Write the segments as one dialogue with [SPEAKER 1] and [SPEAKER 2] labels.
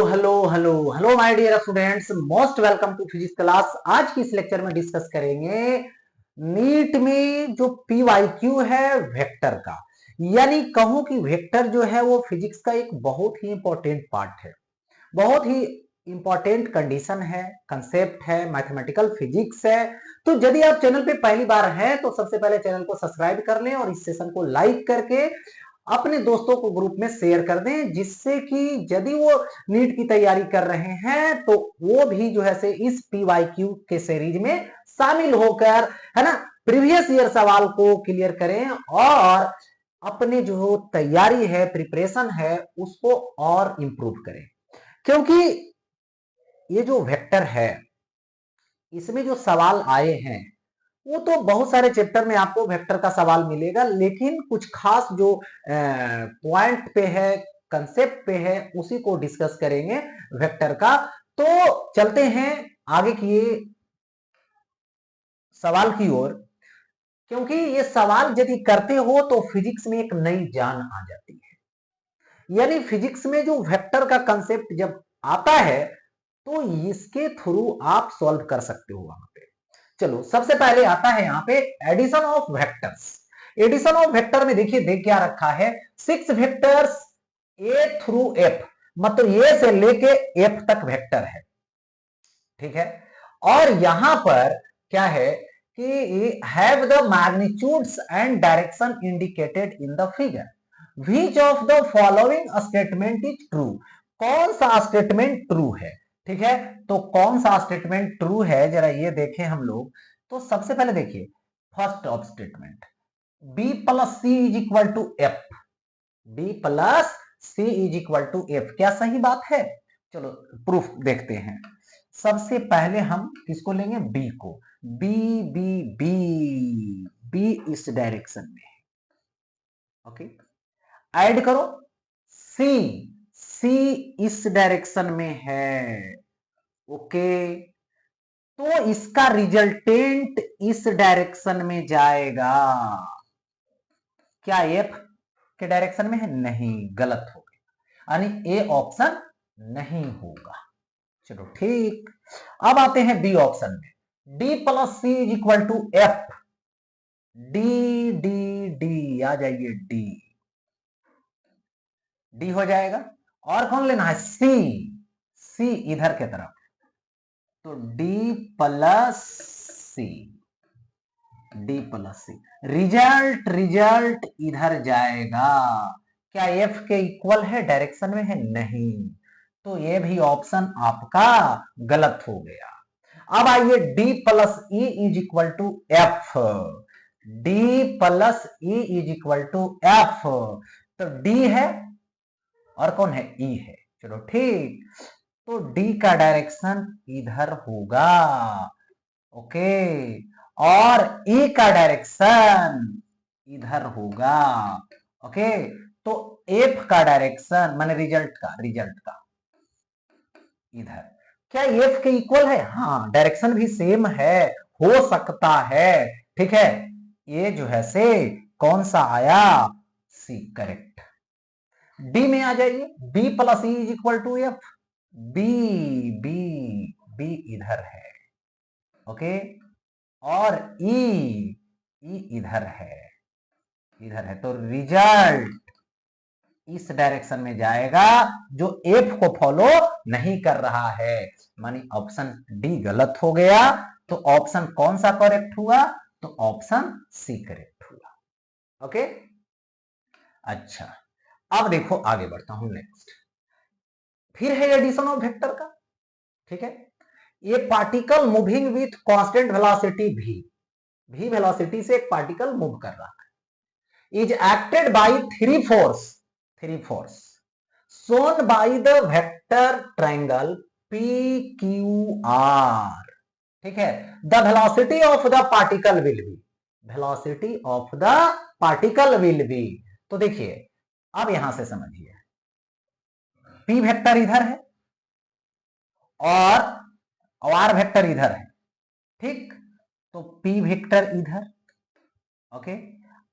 [SPEAKER 1] Hello hello hello my dear students, most welcome to physics class. आज की इस lecture में डिस्कस करेंगे नीट में जो पीवाईक्यू है वेक्टर का। यानी कहूं कि वेक्टर जो है वो फिजिक्स का एक बहुत ही इंपॉर्टेंट पार्ट है, बहुत ही इंपॉर्टेंट कंडीशन है, कंसेप्ट है, मैथमेटिकल फिजिक्स है। तो यदि आप चैनल पे पहली बार हैं तो सबसे पहले चैनल को सब्सक्राइब कर लें और इस सेशन को लाइक करके अपने दोस्तों को ग्रुप में शेयर कर दें, जिससे कि यदि वो नीट की तैयारी कर रहे हैं तो वो भी जो है से इस पीवाईक्यू के सीरीज में शामिल होकर, है ना, प्रीवियस ईयर सवाल को क्लियर करें और अपने जो तैयारी है, प्रिपरेशन है, उसको और इंप्रूव करें। क्योंकि ये जो वेक्टर है इसमें जो सवाल आए हैं वो तो बहुत सारे चैप्टर में आपको वेक्टर का सवाल मिलेगा, लेकिन कुछ खास जो पॉइंट पे है, कंसेप्ट पे है, उसी को डिस्कस करेंगे वेक्टर का। तो चलते हैं आगे की सवाल की ओर, क्योंकि ये सवाल यदि करते हो तो फिजिक्स में एक नई जान आ जाती है। यानी फिजिक्स में जो वेक्टर का कंसेप्ट जब आता है तो इसके थ्रू आप सॉल्व कर सकते हो वहां पे। चलो सबसे पहले आता है यहाँ पे addition of vectors. Addition of vector में देखिए देख क्या रखा है, 6 वेक्टर्स ए थ्रू एफ, मतलब ए से लेके एफ तक वेक्टर है, ठीक है। और यहां पर क्या है कि have the magnitudes and direction indicated in the figure, which of the following statement is true. कौन सा स्टेटमेंट ट्रू है, ठीक है। तो कौन सा स्टेटमेंट ट्रू है जरा ये देखें हम लोग। तो सबसे पहले देखिए first of statement, B plus C is equal to F, B plus C is equal to F, क्या सही बात है? चलो प्रूफ देखते हैं। सबसे पहले हम किसको लेंगे, बी को। बी बी बी बी इस डायरेक्शन में है, ओके। ऐड करो सी, सी इस डायरेक्शन में है, ओके। तो इसका रिजल्टेंट इस डायरेक्शन में जाएगा। क्या एफ के डायरेक्शन में है? नहीं, गलत हो गया, यानी ए ऑप्शन नहीं होगा। चलो ठीक, अब आते हैं बी ऑप्शन में, D plus C is equal to F, D D D आ जाइए, डी डी हो जाएगा। और कौन लेना है? सी, सी इधर के तरफ, तो डी प्लस सी, डी प्लस सी, रिजल्ट रिजल्ट इधर जाएगा। क्या एफ के इक्वल है, डायरेक्शन में है? नहीं, तो ये भी ऑप्शन आपका गलत हो गया। अब आइए D plus E is equal to F, D plus E is equal to F, तो डी है और कौन है? ई है। चलो ठीक, तो डी का डायरेक्शन इधर होगा, ओके, और ई का डायरेक्शन इधर होगा, ओके। तो एफ का डायरेक्शन माने रिजल्ट का, रिजल्ट का इधर। क्या एफ के इक्वल है? हाँ, डायरेक्शन भी सेम है, हो सकता है, ठीक है। ये जो है से कौन सा आया? सी, करेक्ट। डी में आ जाइए, B plus E is equal to F, B B B इधर है, ओके, और ई इधर है, इधर है, तो रिजल्ट इस डायरेक्शन में जाएगा जो एफ को फॉलो नहीं कर रहा है, मानी ऑप्शन डी गलत हो गया। तो ऑप्शन कौन सा करेक्ट हुआ? तो ऑप्शन सी करेक्ट हुआ, ओके। अच्छा, अब देखो आगे बढ़ता हूं, नेक्स्ट फिर है एडिशन ऑफ वेक्टर का, ठीक है। ये particle moving with constant velocity भी, v वेलोसिटी से एक पार्टिकल मूव कर रहा है, is acted by three force shown by the vector triangle PQR, ठीक है। The velocity of the particle will be, velocity of the particle will be. तो देखिए अब यहां से समझिए, P वेक्टर इधर है और R वेक्टर इधर है, ठीक। तो P वेक्टर इधर, ओके,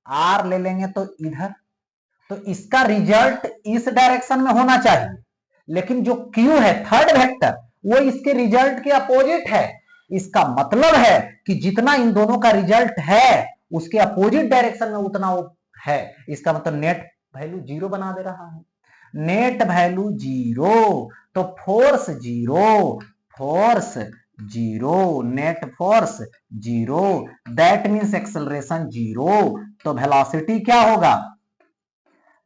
[SPEAKER 1] R ले लेंगे तो इधर, तो इसका रिजल्ट इस डायरेक्शन में होना चाहिए, लेकिन जो Q है थर्ड वेक्टर वो इसके रिजल्ट के अपोजिट है। इसका मतलब है कि जितना इन दोनों का रिजल्ट है उसके अपोजिट डायरेक्शन में उतना वो है। इसका मतलब नेट वैल्यू जीरो बना दे रहा है। नेट वैल्यू जीरो, तो force zero, force zero, net force zero, that means acceleration zero. तो वेलोसिटी क्या होगा?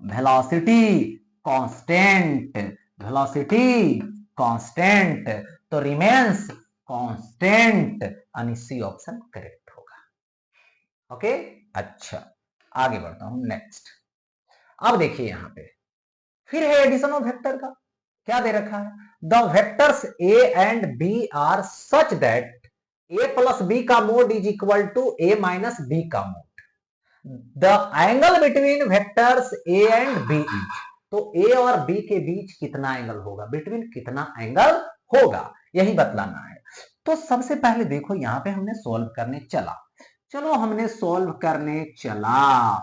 [SPEAKER 1] वेलोसिटी कांस्टेंट, वेलोसिटी कांस्टेंट, तो रिमेन्स कांस्टेंट, यानी सी ऑप्शन करेक्ट होगा। ओके, अच्छा आगे बढ़ता हूं नेक्स्ट। अब देखिए यहां पे फिर है एडिशन ऑफ वेक्टर का। क्या दे रखा है? The vectors A and B are such that A plus B का mod is equal to A minus B का mod. The angle between vectors A and B is, तो ए और B के बीच कितना एंगल होगा, बिटवीन कितना angle होगा, यही बतलाना है। तो सबसे पहले देखो यहां पे हमने सॉल्व करने चला, चलो हमने सॉल्व करने चला।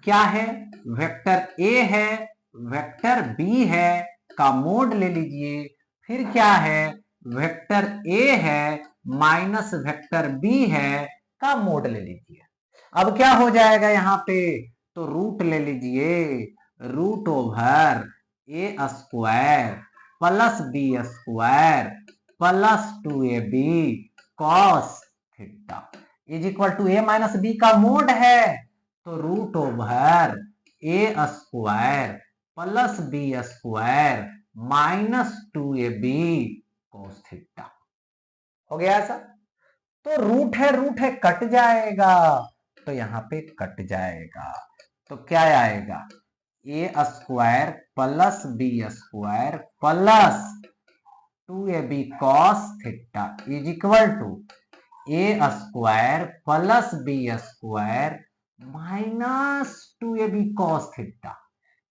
[SPEAKER 1] क्या है? वेक्टर ए है, वेक्टर बी है का मोड ले लीजिए। फिर क्या है? वेक्टर ए है माइनस वेक्टर बी है का मोड ले लीजिए। अब क्या हो जाएगा यहां पे? तो रूट ले लीजिए, root over A square plus B square plus 2ab cos theta is equal to A minus B का मोड है, तो root over A square plus B square minus 2ab cos theta. हो गया ऐसा? तो रूट है कट जाएगा, तो यहां पे कट जाएगा, तो क्या आएगा? A square plus B square plus 2ab cos theta is equal to A square plus B square minus 2ab cos theta.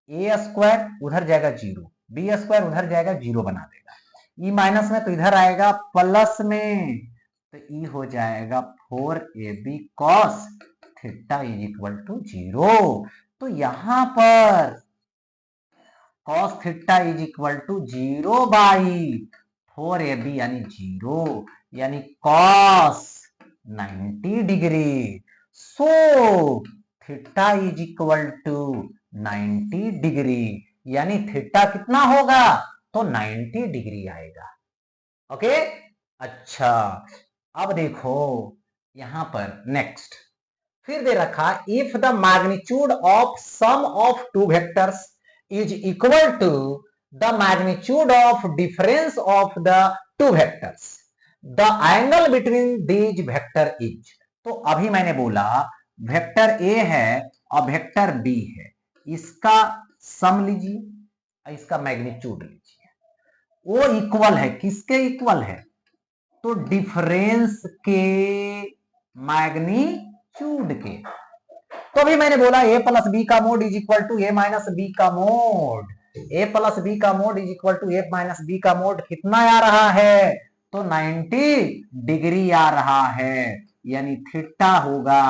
[SPEAKER 1] A square उधर जाएगा जीरो, बी स्क्वायर उधर जाएगा जीरो बना देगा, ई माइनस में तो इधर आएगा प्लस में, तो ई हो जाएगा 4ab cos theta is equal to zero. तो यहां पर cos theta is equal to zero by 4ab यानी जीरो, यानी cos 90 degree. So theta is equal to 90 degree, यानी थीटा कितना होगा? तो 90 डिग्री आएगा। ओके, अच्छा अब देखो यहां पर नेक्स्ट फिर दे रखा, if the magnitude of sum of two vectors is equal to the magnitude of difference of the two vectors the angle between these vector is. तो अभी मैंने बोला वेक्टर ए है और वेक्टर बी है, इसका सम लीजिए, इसका मैग्नीट्यूड लीजिए, वो इक्वल है, किसके इक्वल है? तो डिफरेंस के मैग्नीट्यूड के। तो अभी मैंने बोला ए प्लस बी का mod is equal to A minus B का मोड, ए प्लस बी का mod is equal to A minus B का मोड कितना आ रहा है? तो 90 डिग्री आ रहा है, यानी थीटा होगा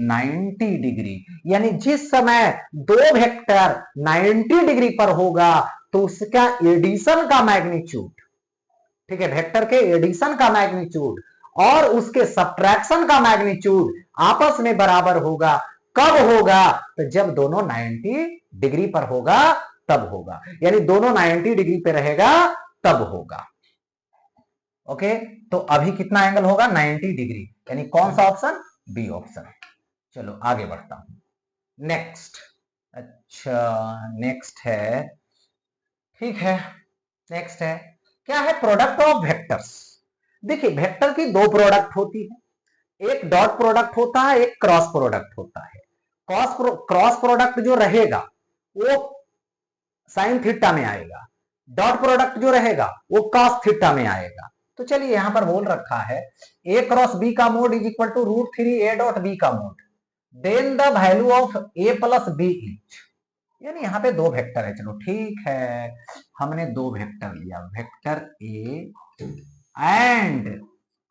[SPEAKER 1] 90 डिग्री। यानी जिस समय दो वेक्टर 90 डिग्री पर होगा तो उसका एडिशन का मैग्नीट्यूड, ठीक है, वेक्टर के एडिशन का मैग्नीट्यूड और उसके सब्ट्रैक्शन का मैग्नीट्यूड आपस में बराबर होगा। कब होगा? तो जब दोनों 90 डिग्री पर होगा तब होगा, यानी दोनों 90 डिग्री पे रहेगा तब होगा। ओके, तो अभी कितना एंगल होगा? 90 डिग्री, यानी कौन सा ऑप्शन? B option. चलो आगे बढ़ता हूं नेक्स्ट। अच्छा नेक्स्ट है, ठीक है, नेक्स्ट है क्या है? Product of vectors. देखिए वेक्टर की दो प्रोडक्ट होती है, एक डॉट प्रोडक्ट होता है, एक क्रॉस प्रोडक्ट होता है। क्रॉस प्रोडक्ट जो रहेगा वो साइन थीटा में आएगा, डॉट प्रोडक्ट जो रहेगा वो कॉस थीटा में आएगा। तो चलिए यहां पर बोल रखा है ए क्रॉस बी का mod is equal to √3 A dot B का mod, then the value of A plus B is, यानी यहां पे दो वेक्टर है। चलो ठीक है, हमने दो वेक्टर लिया, vector A and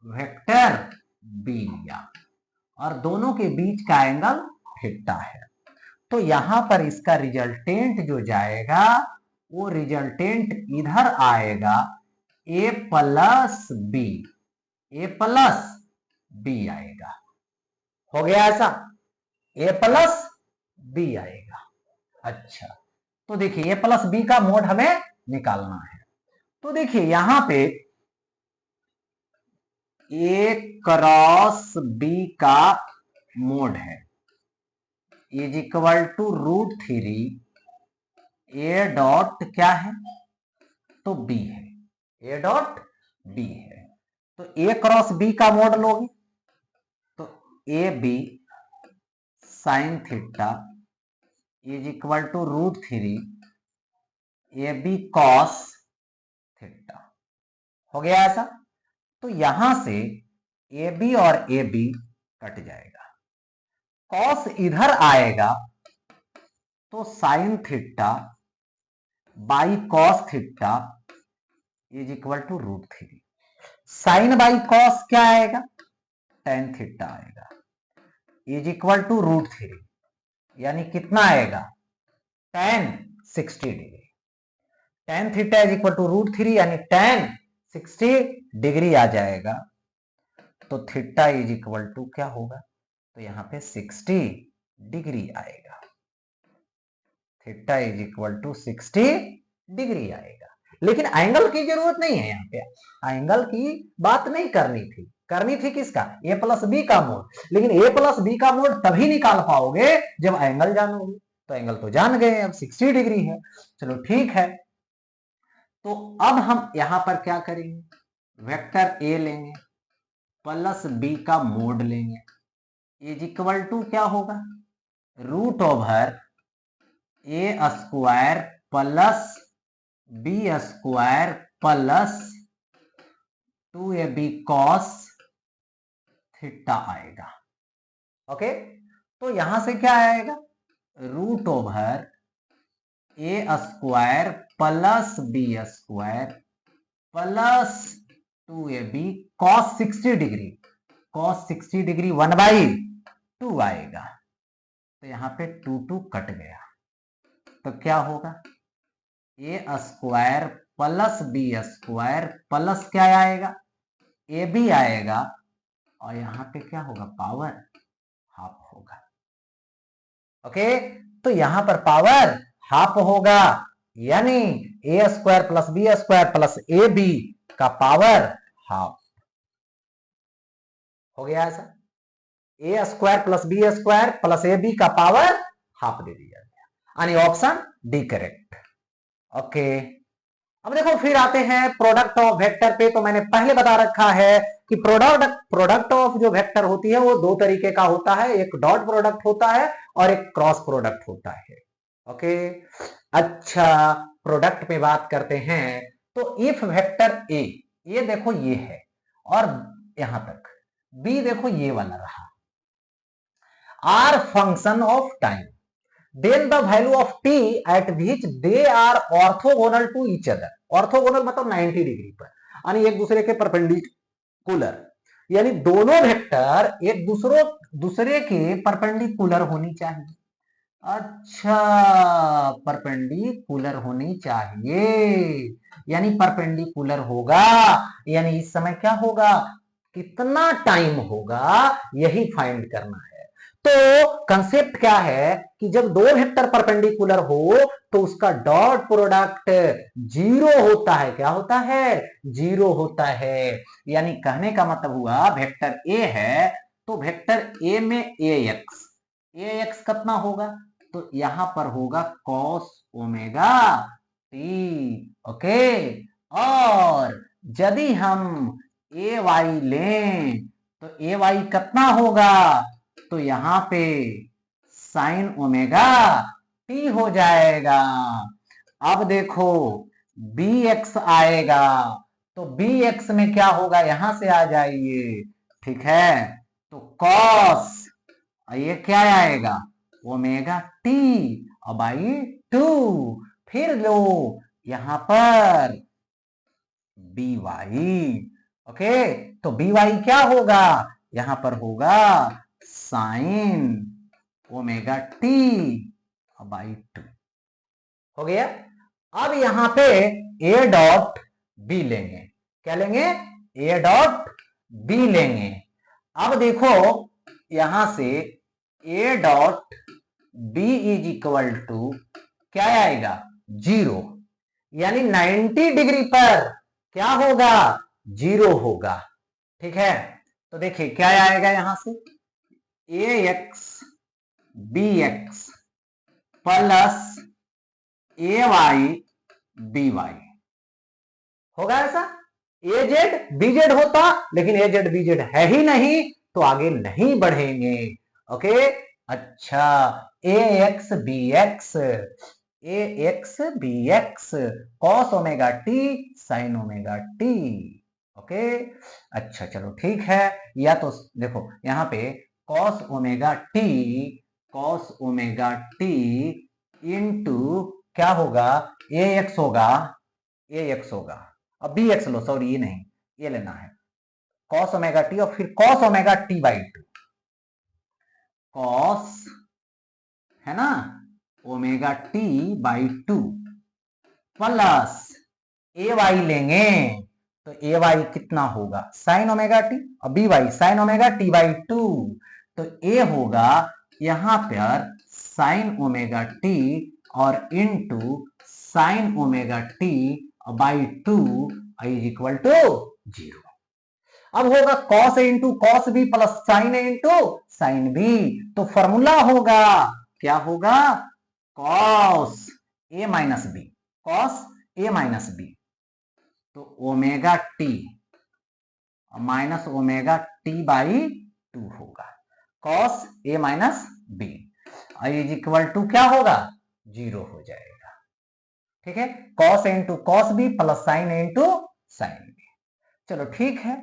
[SPEAKER 1] vector B लिया और दोनों के बीच का एंगल थीटा है। तो यहां पर इसका रिजल्टेंट जो जाएगा वो रिजल्टेंट इधर आएगा a plus B, A plus B आएगा। हो गया ऐसा, a प्लस बी आएगा। अच्छा, तो देखिए a प्लस बी का मोड हमें निकालना है। तो देखिए यहां पे a क्रॉस बी का मोड है is equal to √3 A dot क्या है, तो बी है, ए डॉट बी है। तो ए क्रॉस बी का मोड लोगे तो A B sine theta is equal to √3 A B cos theta. हो गया ऐसा। तो यहां से ए बी और ए बी कट जाएगा, कॉस इधर आएगा तो sine theta by cos theta is equal to √3। Sine by cos क्या आएगा, टेन थीटा आएगा इज इक्वल टू √3, यानी कितना आएगा, tan 60 degree. tan theta is equal to √3 यानी tan 60 डिग्री आ जाएगा। तो थीटा इज इक्वल टू क्या होगा, तो यहां पे 60 डिग्री आएगा। Theta is equal to 60 degree आएगा। लेकिन एंगल की जरूरत नहीं है, यहाँ पे एंगल की बात नहीं करनी थी, करनी थी किसका, a प्लस बी का मोड। लेकिन a प्लस बी का मोड तभी निकाल पाओगे जब एंगल जानोगे। तो एंगल तो जान गए, अब 60 डिग्री है। चलो ठीक है, तो अब हम यहां पर क्या करेंगे, वेक्टर a लेंगे प्लस b का मोड लेंगे इज इक्वल टू क्या होगा, √ओवर a square plus B square plus 2ab cos theta आएगा। ओके, तो यहां से क्या आएगा, √ओवर a square plus B square plus 2ab cos 60 degree, cos 60 degree 1/2 आएगा। तो यहां पे 2 कट गया, तो क्या होगा, A square plus B square plus क्या आएगा, ए बी आएगा, और यहां पे क्या होगा, पावर हाफ होगा। ओके, तो यहां पर पावर हाफ होगा, यानी A square plus B square plus A B का पावर हाफ हो गया ऐसा। A square plus B square plus A B का पावर हाफ दे दिया गया, यानी ऑप्शन डी करेक्ट। ओके, अब देखो फिर आते हैं प्रोडक्ट ऑफ वेक्टर पे। तो मैंने पहले बता रखा है कि प्रोडक्ट ऑफ जो वेक्टर होती है वो दो तरीके का होता है, एक डॉट प्रोडक्ट होता है और एक क्रॉस प्रोडक्ट होता है। ओके, अच्छा प्रोडक्ट में बात करते हैं। तो इफ वेक्टर ए, ये देखो ये है और यहां तक बी देखो ये वाला रहा, R function of time, then the value of t at which they are orthogonal to each other, orthogonal मतलब 90 डिग्री पर, यानी एक दूसरे के परपेंडिकुलर, यानी दोनों वेक्टर एक दूसरे के परपेंडिकुलर होनी चाहिए। अच्छा, परपेंडिकुलर होनी चाहिए, यानी परपेंडिकुलर होगा, यानी इस समय क्या होगा, कितना टाइम होगा, यही फाइंड करना है। तो कंसेप्ट क्या है कि जब दो वेक्टर परपेंडिकुलर हो तो उसका डॉट प्रोडक्ट 0 होता है। क्या होता है, 0 होता है। यानी कहने का मतलब हुआ वेक्टर ए है तो वेक्टर ए में ए एक्स कितना होगा, तो यहां पर होगा कॉस ओमेगा टी। ओके, और यदि हम ए वाई लें तो ए वाई कितना होगा, तो यहां पे साइन ओमेगा टी हो जाएगा। अब देखो बी एक्स आएगा तो बी एक्स में क्या होगा, यहां से आ जाइए, ठीक है, तो कॉस, ये क्या आएगा, ओमेगा टी बाई 2, फिर लो यहां पर बी वाई। ओके, तो बी वाई क्या होगा, यहां पर होगा साइन ओमेगा टी बाई 2। हो गया। अब यहां पे ए डॉट बी लेंगे, क्या लेंगे, ए डॉट बी लेंगे। अब देखो यहां से A dot B is equal to क्या आएगा, 0, यानी 90 डिग्री पर क्या होगा, 0 होगा। ठीक है, तो देखिए क्या आएगा यहां से, ए X B x plus A Y B Y होगा ऐसा। ए जेड बी जेड होता, लेकिन ए जेड बी जेड है ही नहीं, तो आगे नहीं बढ़ेंगे। ओके, अच्छा, A X B X, A X B X cos omega T sine omega T. Okay, अच्छा चलो ठीक है, या तो देखो यहां पे कॉस ओमेगा टी इंटू क्या होगा, ए एक्स होगा, ए एक्स होगा, अब बी एक्स लो, सॉरी ये नहीं, ये लेना है, कॉस ओमेगा टी और फिर cos omega T by 2, cos है ना omega T by 2 plus A Y लेंगे, तो ए वाई कितना होगा, साइन ओमेगा टी, और B Y sine omega T by 2, तो ए होगा यहां पर साइन ओमेगा टी और into sine omega T by 2 is equal to 0। अब होगा cos A into cos B plus sine A into sine B, तो formula होगा, क्या होगा, cos A minus B, cos A minus B, तो omega T minus omega T by 2 होगा, cos A minus B is equal to क्या होगा, 0 हो जाएगा। ठीक है, cos A into cos B plus sine A into sine B. चलो ठीक है,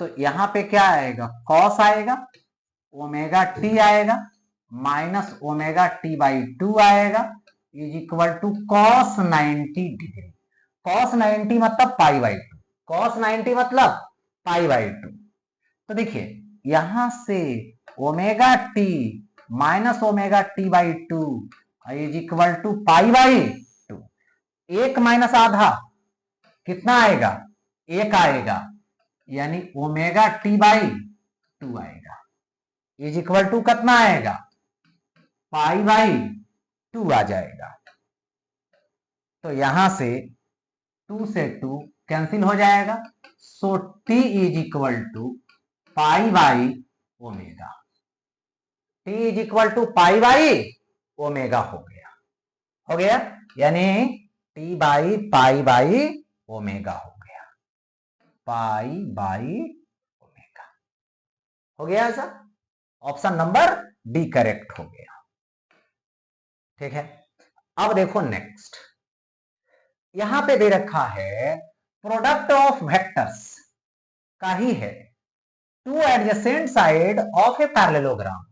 [SPEAKER 1] तो यहां पे क्या आएगा, कॉस आएगा, ओमेगा टी आएगा, माइनस ओमेगा टी बाई 2 आएगा, is equal to cos 90 degree, cos 90 मतलब पाई बाई 2, कॉस 90 मतलब पाई बाई 2। तो देखिए यहां से omega T minus omega T by 2 is equal to pi by 2, एक माइनस आधा कितना आएगा, एक आएगा, यानी ओमेगा टी बाई 2 आएगा, इज इक्वल टू कितना आएगा, पाई बाई 2 आ जाएगा। तो यहां से 2 से 2 कैंसिल हो जाएगा, so T is equal to pi by omega, T is equal to pi by omega हो गया, हो गया, यानी T by pi by omega हो गया, पाई बाई ओमेगा हो गया ऐसा। ऑप्शन नंबर डी करेक्ट हो गया। ठीक है, अब देखो नेक्स्ट, यहां पे दे रखा है प्रोडक्ट ऑफ वेक्टर्स का ही है, two adjacent side of a parallelogram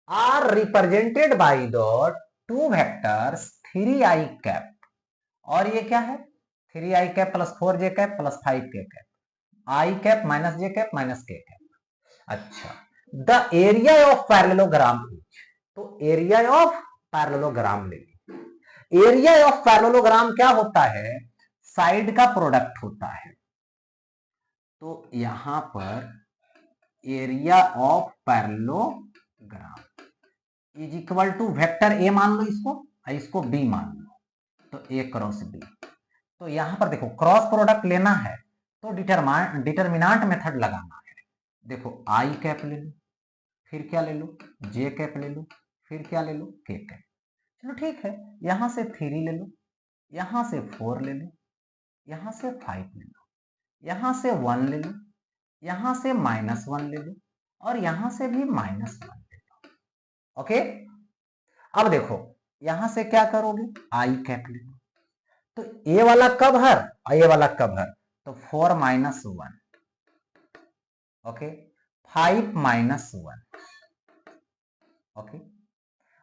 [SPEAKER 1] are represented by the two vectors 3i cap, और ये क्या है, 3i cap plus 4j cap plus 5k cap, I cap minus J cap minus K cap. अच्छा, the area of parallelogram is, तो area of parallelogram ले, area of parallelogram क्या होता है, साइड का प्रोडक्ट होता है, तो यहां पर area of parallelogram is equal to vector A मान लो इसको, इसको बी मान लो, तो ए क्रॉस बी। तो यहां पर देखो क्रॉस प्रोडक्ट लेना है तो डिटरमिनेंट मेथड लगाना है। देखो आई कैप ले लो, फिर क्या ले लो, जे कैप ले लो, फिर क्या ले लो, के कैप। चलो ठीक है, यहां से 3 ले लो, यहां से 4 ले लो, यहां से 5 ले लो, यहां से 1 ले लो, यहां से -1 ले लो, और यहां से भी -1 ले लो। ओके, अब देखो यहां से क्या करोगे, आई कैप ले लो, तो ए वाला कब हर, ए वाला कब हर, तो 4 - 1, ओके, 5 - 1, ओके।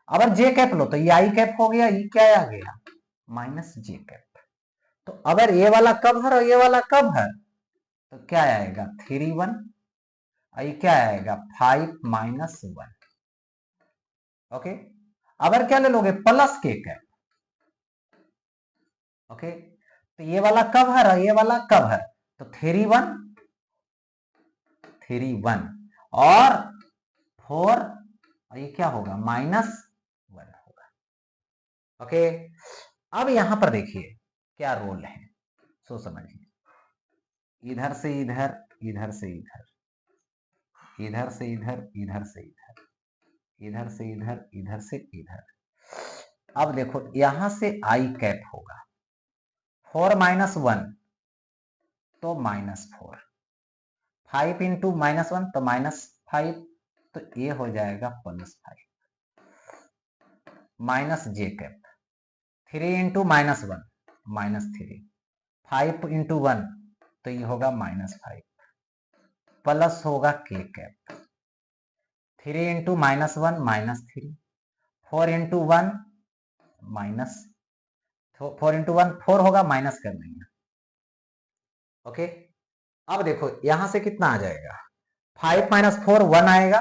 [SPEAKER 1] अगर जे कैप लो तो ये आई कैप हो गया, ये क्या आ गया, माइनस जे कैप। तो अगर ये वाला कब हर और ये वाला कब हर, तो क्या आएगा 3 1, ये क्या आएगा 5 - 1, ओके। अगर क्या ले लोगे प्लस के कैप, ओके, तो ये वाला कब है और ये वाला कब है, तो 3 1 3 1 और 4 और ये क्या होगा -1 होगा। ओके, अब यहां पर देखिए क्या रोल है, सो समझिए, इधर से इधर, इधर से इधर, इधर से इधर, इधर से इधर, इधर से इधर, इधर से इधर। अब देखो यहां से आई कैप होगा, 4 -1 तो -4, 5 इंटू -1 तो -5, तो ये हो जाएगा +5 minus J cap, 3 into -1 -3, 5 into 1 तो ये होगा -5 प्लस होगा के cap, 3 into -1 -3, 4 into 1 minus, 4 into 1 4 होगा, माइनस कर देंगे। ओके, अब देखो यहां से कितना आ जाएगा, 5 - 4 1 आएगा,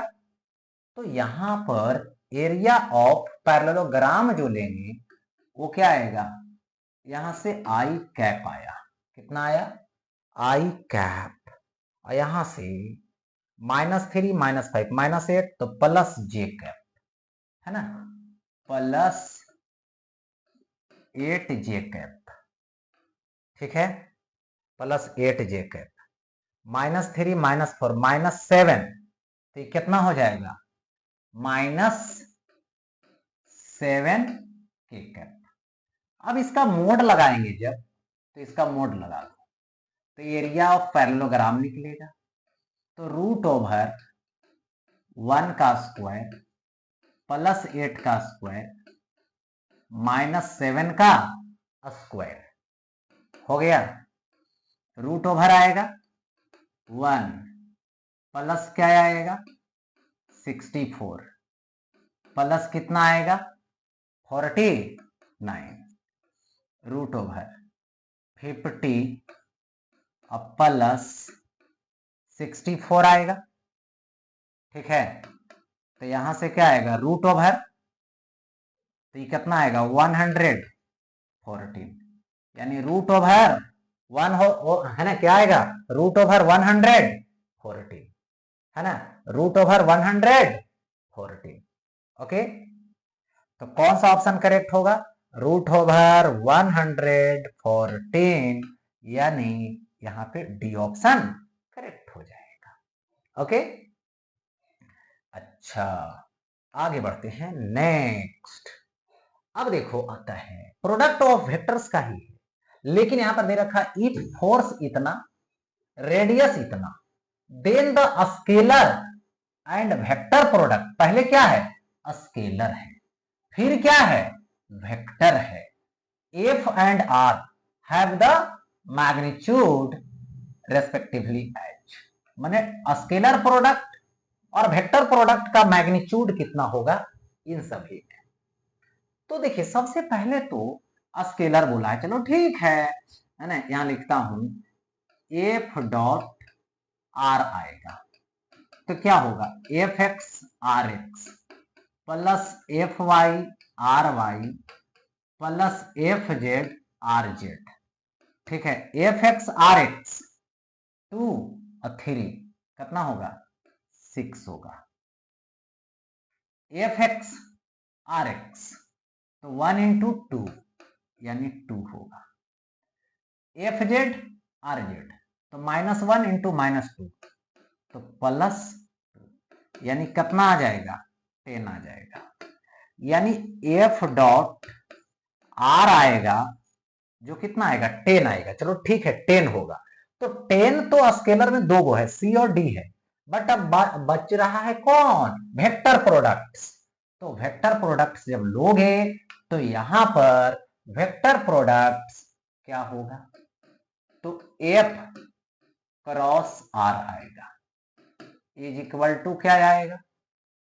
[SPEAKER 1] तो यहां पर एरिया ऑफ पैरेललोग्राम जो लेंगे वो क्या आएगा, यहां से आई कैप आया, कितना आया, आई कैप, और यहां से -3 -5 -8 तो प्लस जे कैप, है ना, +8 जे कैप, ठीक है, +8 जे कैप, -3 -4 -7, तो ये कितना हो जाएगा, -7 के कैप। अब इसका मोड लगाएंगे जब, तो इसका मोड लगा दो, तो एरिया ऑफ पैरेललोग्राम निकलेगा, तो √1 का स्क्वायर +8 का स्क्वायर -7 का स्क्वायर हो गया, √ आएगा 1 प्लस क्या आएगा 64 प्लस कितना आएगा 49, √50 अब प्लस 64 आएगा, ठीक है, तो यहां से क्या आएगा √ तो ये कितना आएगा 114, यानी √1 है ना, क्या आएगा √114, है ना, √114। ओके, तो कौन सा ऑप्शन करेक्ट होगा, √114, यानी यहां पे डी ऑप्शन करेक्ट हो जाएगा। ओके, अच्छा आगे बढ़ते हैं नेक्स्ट। अब देखो आता है प्रोडक्ट ऑफ वेक्टर्स का ही है, लेकिन यहां पर दे रखा इफ फोर्स इतना, रेडियस इतना, then the scalar and vector product, पहले क्या है स्केलर है, फिर क्या है वेक्टर है, F and R have the magnitude respectively H, माने स्केलर प्रोडक्ट और वेक्टर प्रोडक्ट का मैग्नीट्यूड कितना होगा इन सभी में। तो देखिए सबसे पहले तो स्केलर बोला है, चलो ठीक है ना, यहां लिखता हूं एफ डॉट आर आएगा, तो क्या होगा F X R X plus F Y R Y plus F Z R Z, ठीक है, एफ एक्स आर एक्स 2 और 3 कितना होगा 6 होगा, एफ एक्स आर एक्स तो 1 इंटू 2 यानी 2 होगा, एफ जेड आर जेड तो -1 इंटू -2 तो +2, यानी कितना आ जाएगा 10 आ जाएगा, यानी एफ डॉट आर आएगा जो कितना आएगा 10 आएगा, चलो ठीक है 10 होगा, तो 10 तो स्केलर में दो गो है सी और डी है, बट अब बच रहा है कौन वेक्टर प्रोडक्ट्स, तो वेक्टर प्रोडक्ट्स जब लोगे तो यहां पर वेक्टर प्रोडक्ट्स क्या होगा, तो एफ क्रॉस आर आएगा इज इक्वल टू क्या आएगा,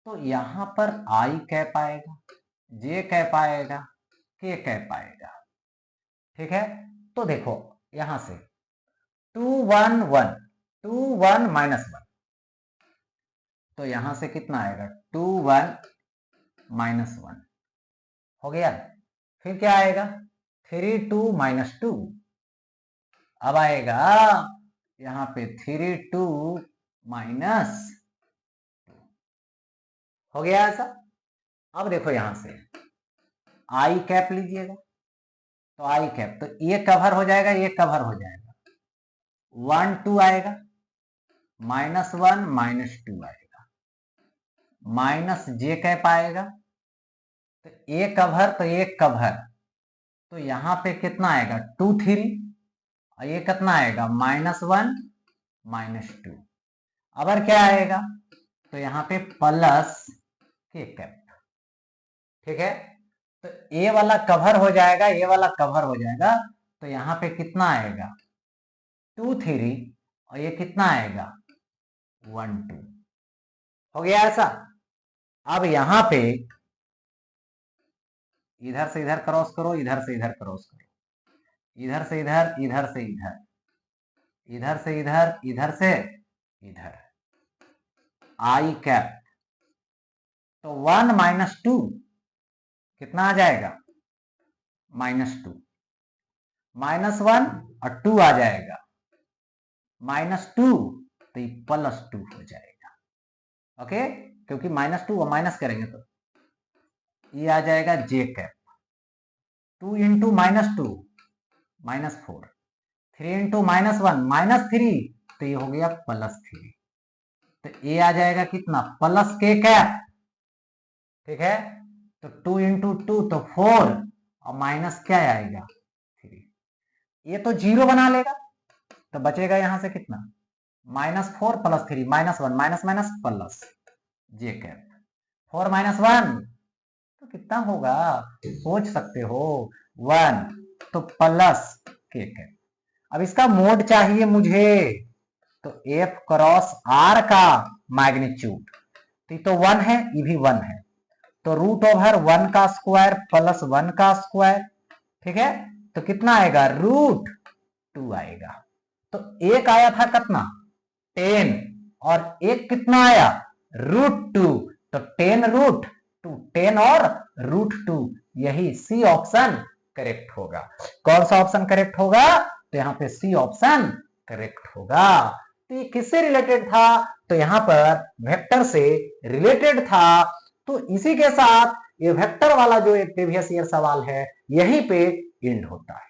[SPEAKER 1] तो यहां पर आई कैप आएगा, जे कैप आएगा, के कैप आएगा, ठीक है, तो देखो यहां से 2 1 1 2 1 -1, तो यहां से कितना आएगा 2 1 -1 हो गया, फिर क्या आएगा 3 2 -2, अब आएगा यहां पे 3 2 -2 हो गया ऐसा। अब देखो यहां से आई कैप लीजिएगा, तो आई कैप, तो ये कवर हो जाएगा, ये कवर हो जाएगा, 1 2 आएगा, -1 -2 आएगा, माइनस जे कैप आएगा, तो ये कवर, तो ये कवर, तो यहां पे कितना आएगा 2 3, और ये कितना आएगा -1 -2। अब क्या आएगा, तो यहां पे प्लस के कैप, ठीक है। तो ए वाला कवर हो जाएगा, ये वाला कवर हो जाएगा, तो यहां पे कितना आएगा 2 3, और ये कितना आएगा 1 2, हो गया ऐसा। अब यहां पे इधर से इधर क्रॉस करो, इधर से इधर क्रॉस करो, इधर से इधर, इधर से इधर, इधर से इधर, इधर से इधर, आई कैप, तो 1 -2 कितना आ जाएगा -2, -1 और 2 आ जाएगा, -2, तो ये +2 हो जाएगा, ओके, क्योंकि -2 और माइनस करेंगे तो ये आ जाएगा जे कैप, 2 × -2 -4, 3 × -1 -3, तो ये हो गया +3, तो ये आ जाएगा कितना प्लस के कैप, ठीक है। तो 2 × 2 तो 4, और माइनस क्या आएगा 3, ये तो 0 बना लेगा, तो बचेगा यहां से कितना -4 + 3, -1 माइनस माइनस प्लस जे कैप, 4 -1 तो कितना होगा, सोच सकते हो 1, तो प्लस के कैप। अब इसका मोड चाहिए मुझे, तो F क्रॉस R का मैग्नीट्यूड, तो 1 है, ये भी 1 है, तो √1 का स्क्वायर प्लस 1 का स्क्वायर, ठीक है, तो कितना आएगा √2 आएगा। तो एक आया था कितना 10, और एक कितना आया √2, तो 10√2, 10 और √2, यही सी ऑप्शन करेक्ट होगा। कौन सा ऑप्शन करेक्ट होगा, तो यहाँ पे सी ऑप्शन करेक्ट होगा। तो ये किससे रिलेटेड था, तो यहाँ पर वेक्टर से रिलेटेड था। तो इसी के साथ ये वेक्टर वाला जो एक प्रीवियस ईयर सवाल है यहीं पे एंड होता है।